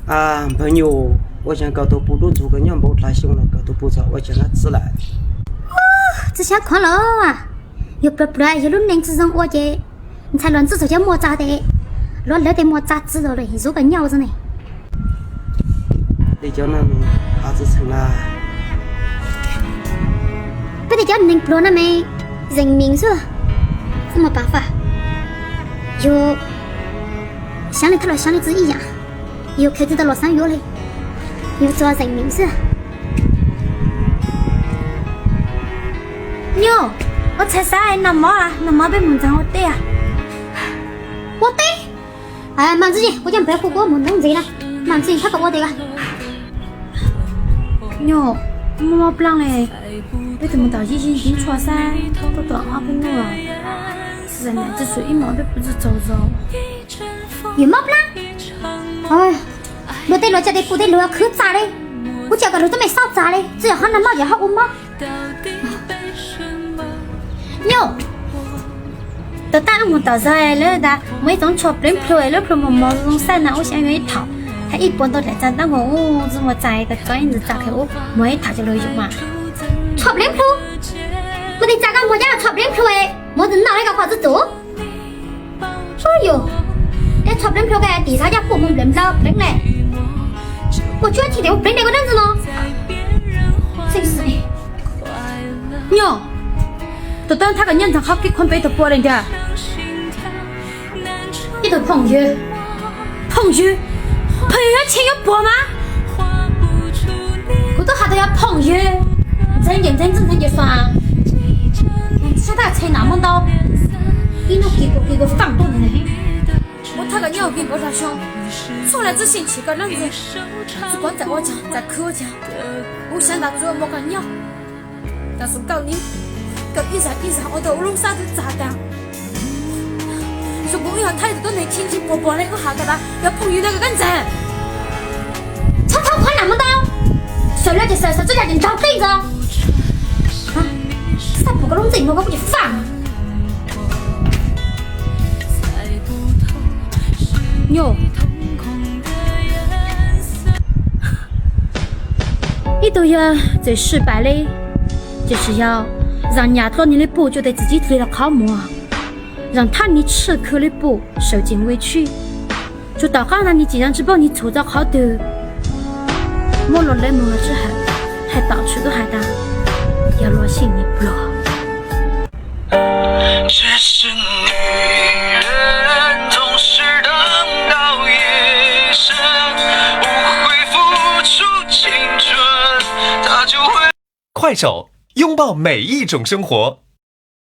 啊，朋友，我想搞头不都做个娘包太凶了，搞头不早，我叫他自来。只想看了啊，有不来有路能只让我姐，你才乱子做叫莫扎的，乱来的莫扎知道了，如个鸟子呢？你叫那名孩子成了，不得叫能不那么人民是吧？什么办法？有想的他老想的是一样，有开始到了3月嘞，有做人民是。妞，我才啥那么啊，那么被门长我对啊，我对，哎，满子姐，我讲不要火锅门弄贼了，满子姐他搞我对个。妞，妈妈不让嘞，为什么到疫情已经出噻，都到阿公了，实在男子水一毛都不知走走。有毛不啦？哎，我对老家的不对路要可咋嘞？我家个路都没少咋嘞，只要喊他毛就好我毛。妞，到大我到时候了的，每种吃不了了，不毛毛种山呢，我想要一套。他一般都来咱当我怎么在个专业打开我每一套就来用嘛。吃不了，我得咋个我家吃不了哎，我人拿那个话子做。哎呦，那吃不了个第三家父母认不到认嘞，我居然听到我认那个样子呢，真是的。妞，都当他个娘长好几款背头包人的，一头朋友要钱要包吗？我都还得要朋友，真正就算。现在钱那么多，你那给个放动的呢？我他个娘给多少凶，从来只嫌弃个人子，只管在我家，在客家，我想到做么个娘，但是搞你，搞一啥我都弄啥子咋的？如果以后态度都能亲亲薄薄的，我好个啦，要朋友那个干子。他款那么多，谁了就谁，这家人找对着。啊，啥不个弄这么个我就烦。妞，你都要最失败的，就是要让丫头你的补觉得自己对了靠摸，让他你吃苦的补受尽委屈，就到刚才你既然只把你做到好的。没落冷漠了之后，还到处都还当，要落心你不落。只是女人总是等到夜深，不会付出青春，她就会。快手，拥抱每一种生活。